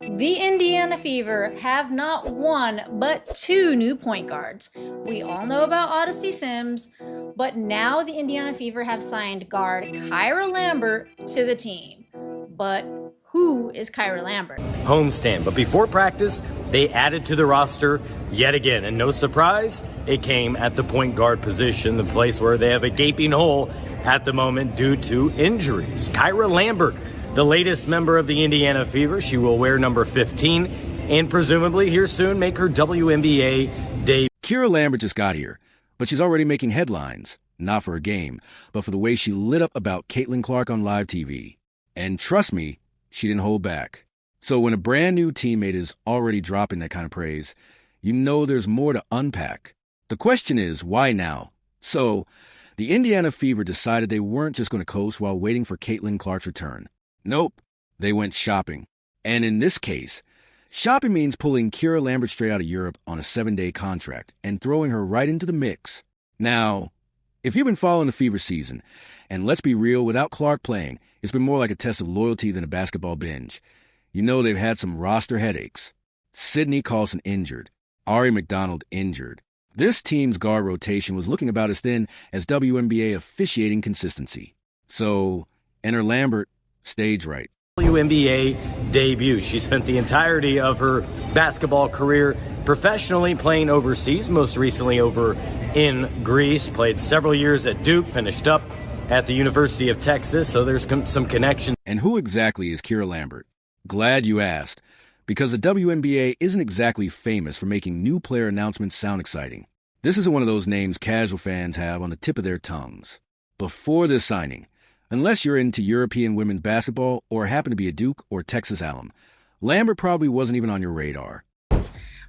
The Indiana Fever have not one, but two new point guards. We all know about Odyssey Sims, but now the Indiana Fever have signed guard Kyra Lambert to the team. But who is Kyra Lambert? Homestand, but before practice, they added to the roster yet again, and no surprise, it came at the point guard position, the place where they have a gaping hole at the moment due to injuries. Kyra Lambert, the latest member of the Indiana Fever. She will wear number 15 and presumably here soon make her WNBA debut. Kyra Lambert just got here, but she's already making headlines, not for her game, but for the way she lit up about Caitlin Clark on live TV. And trust me, she didn't hold back. So when a brand new teammate is already dropping that kind of praise, you know there's more to unpack. The question is, why now? So the Indiana Fever decided they weren't just going to coast while waiting for Caitlin Clark's return. Nope, they went shopping. And in this case, shopping means pulling Kyra Lambert straight out of Europe on a 7-day contract and throwing her right into the mix. Now, if you've been following the Fever season, and let's be real, without Clark playing, it's been more like a test of loyalty than a basketball binge. You know they've had some roster headaches. Sydney Carlson injured. Ari McDonald injured. This team's guard rotation was looking about as thin as WNBA officiating consistency. So, enter Lambert, stage right. WNBA debut. She spent the entirety of her basketball career professionally playing overseas, most recently over in Greece, played several years at Duke, finished up at the University of Texas, so there's some connection. And who exactly is Kyra Lambert? Glad you asked, because the WNBA isn't exactly famous for making new player announcements sound exciting. This isn't one of those names casual fans have on the tip of their tongues. Before this signing, unless you're into European women's basketball or happen to be a Duke or Texas alum, Lambert probably wasn't even on your radar.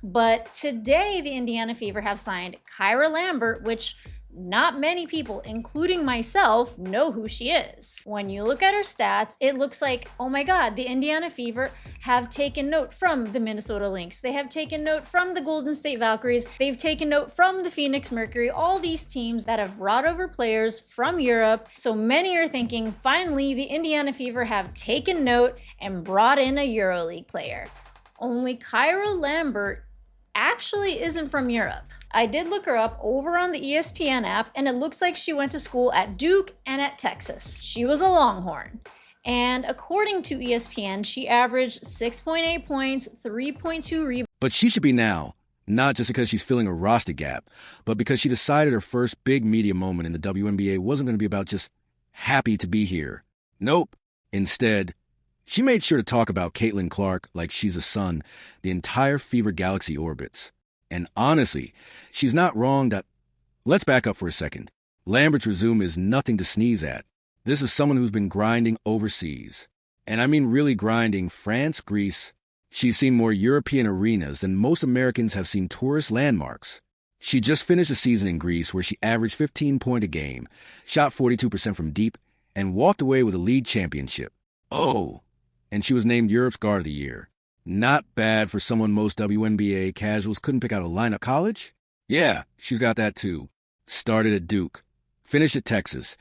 But today, the Indiana Fever have signed Kyra Lambert, which not many people, including myself, know who she is. When you look at her stats, it looks like, oh my God, the Indiana Fever have taken note from the Minnesota Lynx. They have taken note from the Golden State Valkyries. They've taken note from the Phoenix Mercury, all these teams that have brought over players from Europe. So many are thinking, finally, the Indiana Fever have taken note and brought in a EuroLeague player. Only Kyra Lambert actually isn't from Europe. I did look her up over on the ESPN app, and it looks like she went to school at Duke and at Texas. She was a Longhorn. And according to ESPN, she averaged 6.8 points, 3.2 rebounds. But she should be now, not just because she's filling a roster gap, but because she decided her first big media moment in the WNBA wasn't going to be about just happy to be here. Nope. Instead, she made sure to talk about Caitlin Clark like she's a sun the entire Fever galaxy orbits. And honestly, she's not wrong that... Let's back up for a second. Lambert's resume is nothing to sneeze at. This is someone who's been grinding overseas. And I mean really grinding France, Greece. She's seen more European arenas than most Americans have seen tourist landmarks. She just finished a season in Greece where she averaged 15 points a game, shot 42% from deep, and walked away with a league championship. Oh, and she was named Europe's Guard of the Year. Not bad for someone most WNBA casuals couldn't pick out a lineup. College? Yeah, she's got that too. Started at Duke, finished at Texas,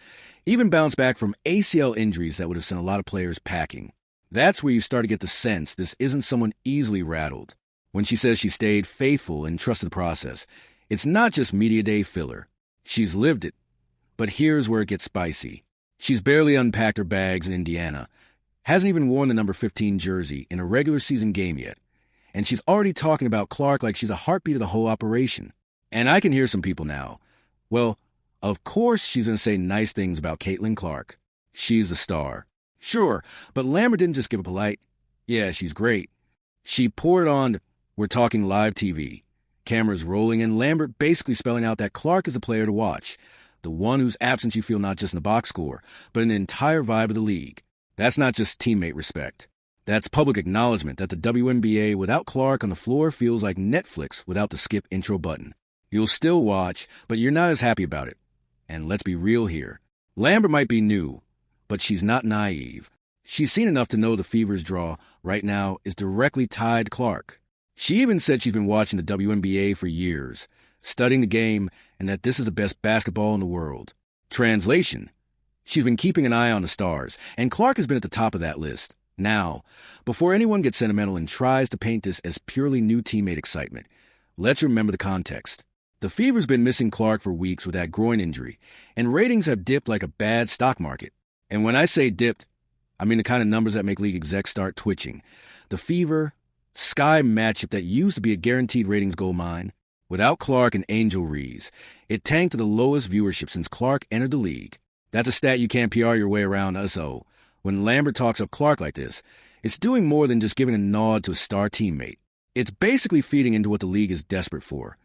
even bounced back from ACL injuries that would have sent a lot of players packing. That's where you start to get the sense this isn't someone easily rattled. When she says she stayed faithful and trusted the process, it's not just media day filler. She's lived it. But here's where it gets spicy. She's barely unpacked her bags in Indiana, hasn't even worn the number 15 jersey in a regular season game yet, and she's already talking about Clark like she's a heartbeat of the whole operation. And I can hear some people now. Well, of course she's going to say nice things about Caitlin Clark. She's the star. Sure, but Lambert didn't just give a polite, yeah, she's great. She poured on, we're talking live TV. Cameras rolling and Lambert basically spelling out that Clark is a player to watch, the one whose absence you feel not just in the box score, but in the entire vibe of the league. That's not just teammate respect. That's public acknowledgement that the WNBA without Clark on the floor feels like Netflix without the skip intro button. You'll still watch, but you're not as happy about it. And let's be real here. Lambert might be new, but she's not naive. She's seen enough to know the Fever's draw right now is directly tied to Clark. She even said she's been watching the WNBA for years, studying the game, and that this is the best basketball in the world. Translation: she's been keeping an eye on the stars, and Clark has been at the top of that list. Now, before anyone gets sentimental and tries to paint this as purely new teammate excitement, let's remember the context. The Fever's been missing Clark for weeks with that groin injury, and ratings have dipped like a bad stock market. And when I say dipped, I mean the kind of numbers that make league execs start twitching. The Fever-Sky matchup that used to be a guaranteed ratings gold mine, without Clark and Angel Reese, it tanked to the lowest viewership since Clark entered the league. That's a stat you can't PR your way around, so when Lambert talks up Clark like this, it's doing more than just giving a nod to a star teammate. It's basically feeding into what the league is desperate for,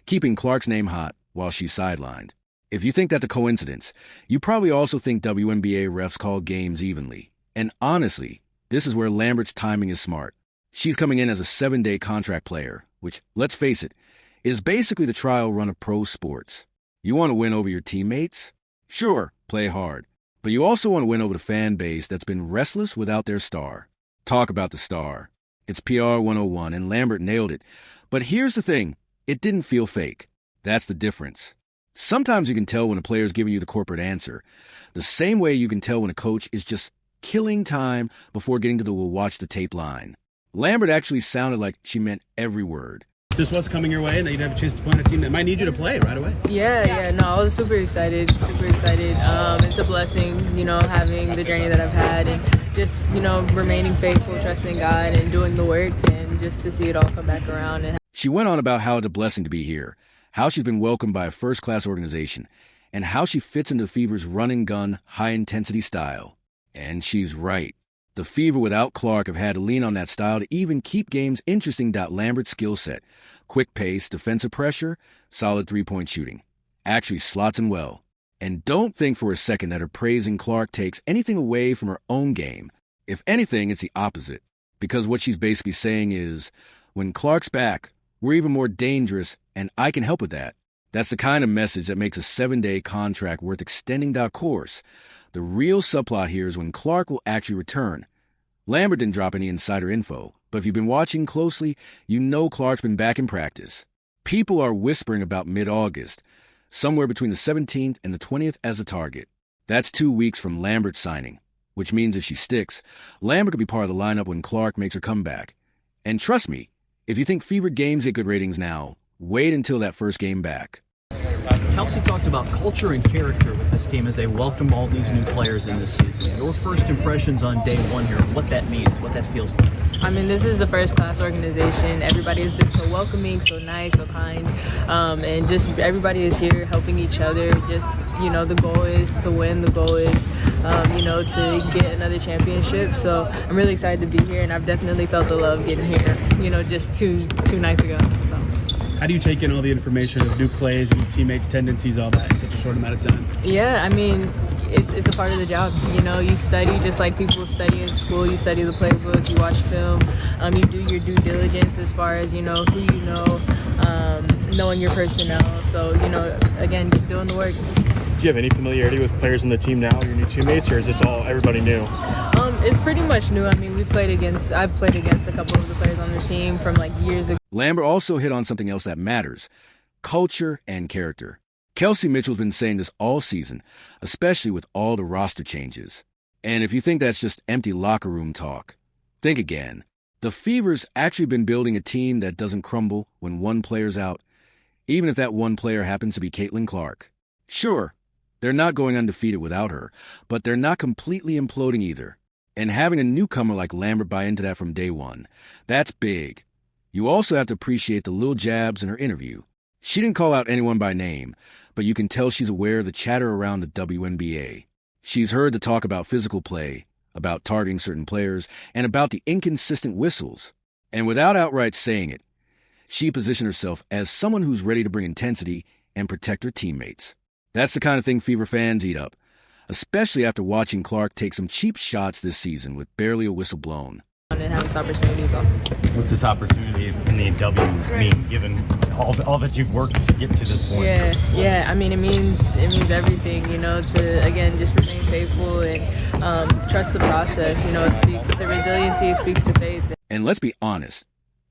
keeping Clark's name hot while she's sidelined. If you think that's a coincidence, you probably also think WNBA refs call games evenly. And honestly, this is where Lambert's timing is smart. She's coming in as a 7-day contract player, which, let's face it, is basically the trial run of pro sports. You want to win over your teammates? Sure, play hard. But you also want to win over the fan base that's been restless without their star. Talk about the star. It's PR 101, and Lambert nailed it. But here's the thing. It didn't feel fake. That's the difference. Sometimes you can tell when a player's giving you the corporate answer, the same way you can tell when a coach is just killing time before getting to the "we'll watch the tape" line. Lambert actually sounded like she meant every word. This was coming your way, and that you'd have a chance to play on a team that might need you to play right away. No, I was super excited. It's a blessing, having the journey that I've had, and just, remaining faithful, trusting God, and doing the work, and just to see it all come back around. And She went on about how it's a blessing to be here, how she's been welcomed by a first-class organization, and how she fits into the Fever's run-and-gun, high-intensity style. And she's right. The Fever without Clark have had to lean on that style to even keep games interesting. Lambert's skill set: quick pace, defensive pressure, solid three-point shooting. Actually slots in well. And don't think for a second that her praising Clark takes anything away from her own game. If anything, it's the opposite. Because what she's basically saying is, when Clark's back, we're even more dangerous, and I can help with that. That's the kind of message that makes a 7-day contract worth extending. Course. The real subplot here is when Clark will actually return. Lambert didn't drop any insider info, but if you've been watching closely, you know Clark's been back in practice. People are whispering about mid-August, somewhere between the 17th and the 20th as a target. That's 2 weeks from Lambert's signing, which means if she sticks, Lambert could be part of the lineup when Clark makes her comeback. And trust me, if you think Fever games get good ratings now, wait until that first game back. Kelsey talked about culture and character with this team as they welcome all these new players in this season. Your first impressions on day one here, what that means, what that feels like. This is a first-class organization. Everybody has been so welcoming, so nice, so kind, and just everybody is here helping each other. Just, the goal is to win. The goal is, to get another championship. So I'm really excited to be here, and I've definitely felt the love getting here, just two nights ago. So. How do you take in all the information of new plays, new teammates, tendencies, all that in such a short amount of time? Yeah, it's a part of the job. You study just like people study in school. You study the playbook, you watch film, you do your due diligence as far as, who knowing your personnel. So, again, just doing the work. Do you have any familiarity with players in the team now, your new teammates, or is this all everybody new? It's pretty much new. I've played against a couple of the players on the team from years ago. Lambert also hit on something else that matters: culture and character. Kelsey Mitchell's been saying this all season, especially with all the roster changes. And if you think that's just empty locker room talk, think again. The Fever's actually been building a team that doesn't crumble when one player's out, even if that one player happens to be Caitlin Clark. Sure, they're not going undefeated without her, but they're not completely imploding either. And having a newcomer like Lambert buy into that from day one, that's big. You also have to appreciate the little jabs in her interview. She didn't call out anyone by name, but you can tell she's aware of the chatter around the WNBA. She's heard the talk about physical play, about targeting certain players, and about the inconsistent whistles. And without outright saying it, she positioned herself as someone who's ready to bring intensity and protect her teammates. That's the kind of thing Fever fans eat up, especially after watching Clark take some cheap shots this season with barely a whistle blown. And have this opportunity is awesome. What's this opportunity in the W mean, given all that you've worked to get to this point? Yeah. It means everything. To again just remain faithful and trust the process. It speaks to resiliency. It speaks to faith. And let's be honest,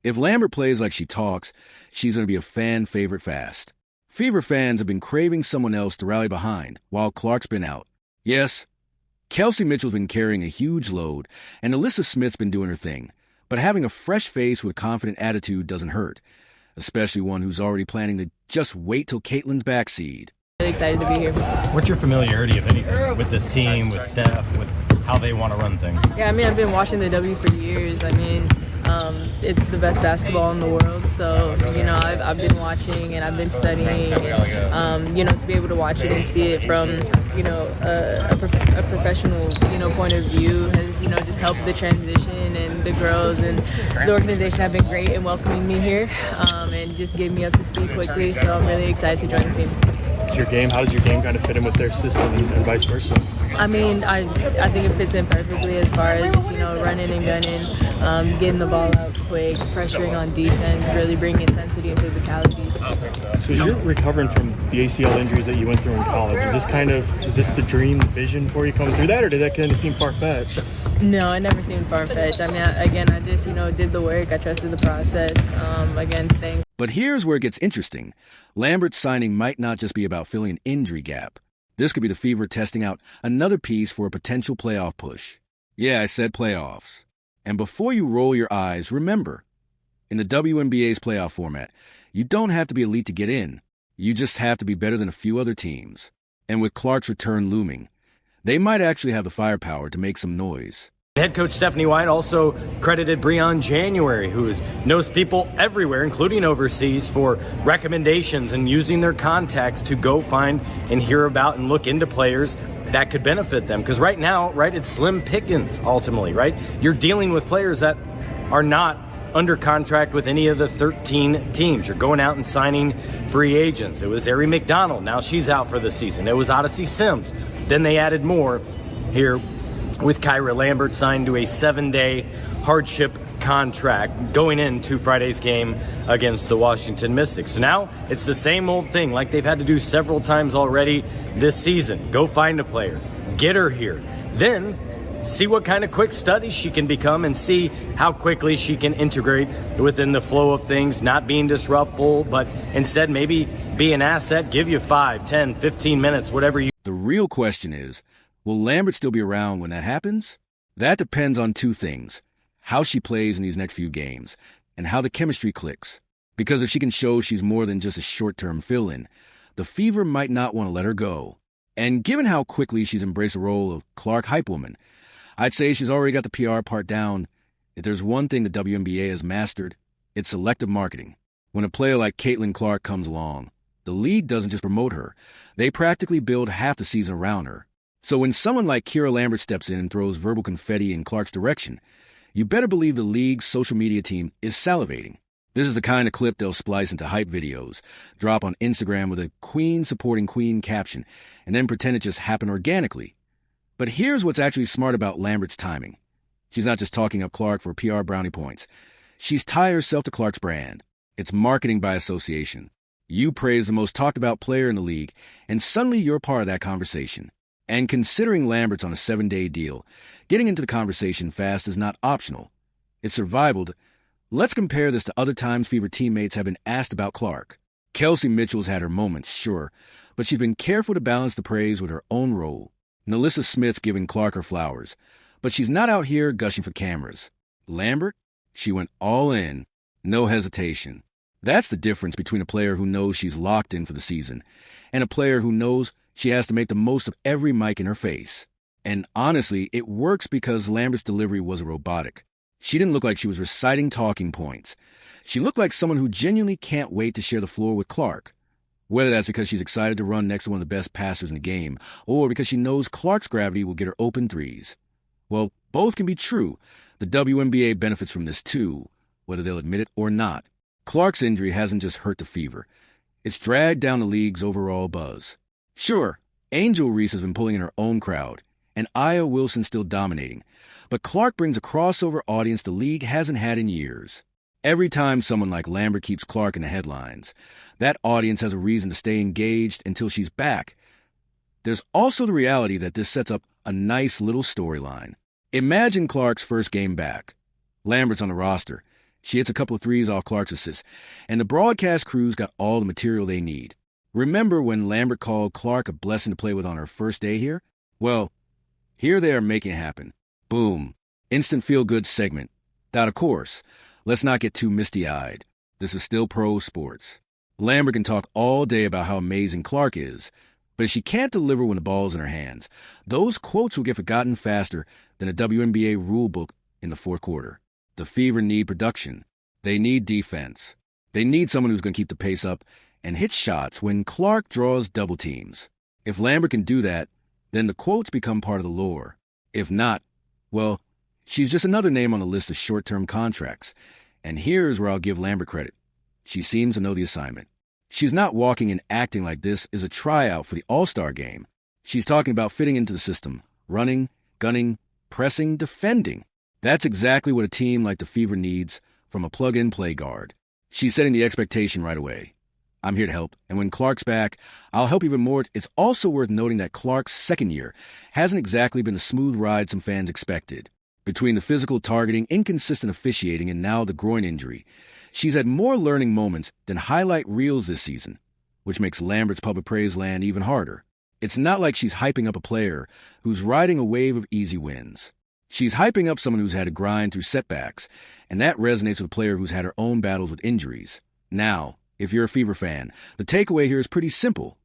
if Lambert plays like she talks, she's going to be a fan favorite fast. Fever fans have been craving someone else to rally behind while Clark's been out. Yes, Kelsey Mitchell's been carrying a huge load, and Alyssa Smith's been doing her thing. But having a fresh face with a confident attitude doesn't hurt, especially one who's already planning to just wait till Caitlin's backseed. Really excited to be here. What's your familiarity, if anything, with this team, with Steph, with how they want to run things? Yeah, I mean, I've been watching the W for years. I mean, it's the best basketball in the world. So, you know, I've been watching and I've been studying. And, you know, to be able to watch it and see it from, you know, a professional, you know, point of view has, you know, just helped the transition. And the girls and the organization have been great in welcoming me here and just getting me up to speed quickly. So I'm really excited to join the team. How does your game kind of fit in with their system and vice versa? I mean, I think it fits in perfectly as far as just, you know, running and gunning, getting the ball out quick, pressuring on defense, really bringing intensity and physicality. So as you're recovering from the ACL injuries that you went through in college, is this the dream vision for you coming through that, or did that kind of seem far-fetched? No, it never seemed far-fetched. I mean, I just, you know, did the work. I trusted the process. Again, staying. But here's where it gets interesting. Lambert's signing might not just be about filling an injury gap. This could be the Fever testing out another piece for a potential playoff push. Yeah, I said playoffs. And before you roll your eyes, remember, in the WNBA's playoff format, you don't have to be elite to get in. You just have to be better than a few other teams. And with Clark's return looming, they might actually have the firepower to make some noise. Head coach Stephanie White also credited Breon January, who knows people everywhere, including overseas, for recommendations and using their contacts to go find and hear about and look into players that could benefit them. Because right now, right, it's slim pickings, ultimately, right? You're dealing with players that are not under contract with any of the 13 teams. You're going out and signing free agents. It was Ari McDonald. Now she's out for the season. It was Odyssey Sims. Then they added more here with Kyra Lambert signed to a 7-day hardship contract going into Friday's game against the Washington Mystics. So now it's the same old thing like they've had to do several times already this season. Go find a player, get her here, then see what kind of quick studies she can become and see how quickly she can integrate within the flow of things, not being disruptful, but instead maybe be an asset, give you 5, 10, 15 minutes, whatever you. The real question is, will Lambert still be around when that happens? That depends on two things: how she plays in these next few games and how the chemistry clicks. Because if she can show she's more than just a short-term fill-in, the Fever might not want to let her go. And given how quickly she's embraced the role of Clark Hype Woman, I'd say she's already got the PR part down. If there's one thing the WNBA has mastered, it's selective marketing. When a player like Caitlin Clark comes along, the league doesn't just promote her. They practically build half the season around her. So when someone like Kyra Lambert steps in and throws verbal confetti in Clark's direction, you better believe the league's social media team is salivating. This is the kind of clip they'll splice into hype videos, drop on Instagram with a queen supporting queen caption, and then pretend it just happened organically. But here's what's actually smart about Lambert's timing. She's not just talking up Clark for PR brownie points. She's tied herself to Clark's brand. It's marketing by association. You praise the most talked about player in the league, and suddenly you're part of that conversation. And considering Lambert's on a 7-day deal, getting into the conversation fast is not optional. It's survival. Let's compare this to other times Fever teammates have been asked about Clark. Kelsey Mitchell's had her moments, sure, but she's been careful to balance the praise with her own role. Alyssa Smith's giving Clark her flowers, but she's not out here gushing for cameras. Lambert, she went all in, no hesitation. That's the difference between a player who knows she's locked in for the season and a player who knows she has to make the most of every mic in her face. And honestly, it works because Lambert's delivery wasn't robotic. She didn't look like she was reciting talking points. She looked like someone who genuinely can't wait to share the floor with Clark. Whether that's because she's excited to run next to one of the best passers in the game, or because she knows Clark's gravity will get her open threes. Well, both can be true. The WNBA benefits from this too, whether they'll admit it or not. Clark's injury hasn't just hurt the Fever. It's dragged down the league's overall buzz. Sure, Angel Reese has been pulling in her own crowd, and Aya Wilson's still dominating, but Clark brings a crossover audience the league hasn't had in years. Every time someone like Lambert keeps Clark in the headlines, that audience has a reason to stay engaged until she's back. There's also the reality that this sets up a nice little storyline. Imagine Clark's first game back. Lambert's on the roster. She hits a couple of threes off Clark's assists, and the broadcast crew's got all the material they need. Remember when Lambert called Clark a blessing to play with on her first day here? Well, Here they are making it happen. Boom. Instant feel-good segment. Now, of course, let's not get too misty-eyed. This is still pro sports. Lambert can talk all day about how amazing Clark is, but if she can't deliver when the ball's in her hands, those quotes will get forgotten faster than a WNBA rulebook in the fourth quarter. The Fever need production. They need defense. They need someone who's going to keep the pace up and hit shots when Clark draws double teams. If Lambert can do that, then the quotes become part of the lore. If not, well, she's just another name on the list of short-term contracts. And here's where I'll give Lambert credit. She seems to know the assignment. She's not walking and acting like this is a tryout for the All-Star game. She's talking about fitting into the system, running, gunning, pressing, defending. That's exactly what a team like the Fever needs from a plug-in play guard. She's setting the expectation right away. I'm here to help, and when Clark's back, I'll help even more. It's also worth noting that Clark's second year hasn't exactly been the smooth ride some fans expected. Between the physical targeting, inconsistent officiating, and now the groin injury, she's had more learning moments than highlight reels this season, which makes Lambert's public praise land even harder. It's not like she's hyping up a player who's riding a wave of easy wins. She's hyping up someone who's had to grind through setbacks, and that resonates with a player who's had her own battles with injuries. Now, if you're a Fever fan, the takeaway here is pretty simple.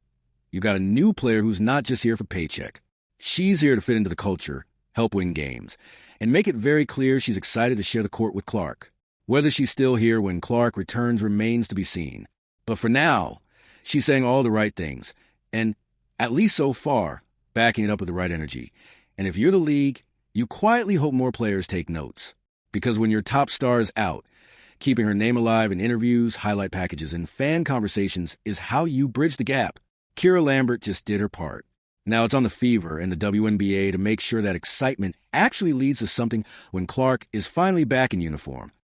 You've got a new player who's not just here for paycheck. She's here to fit into the culture, help win games, and make it very clear she's excited to share the court with Clark. Whether she's still here when Clark returns remains to be seen. But for now, she's saying all the right things, and, at least so far, backing it up with the right energy. And if you're the league, you quietly hope more players take notes. Because when your top star is out, keeping her name alive in interviews, highlight packages, and fan conversations is how you bridge the gap. Kyra Lambert just did her part. Now it's on the Fever and the WNBA to make sure that excitement actually leads to something when Clark is finally back in uniform.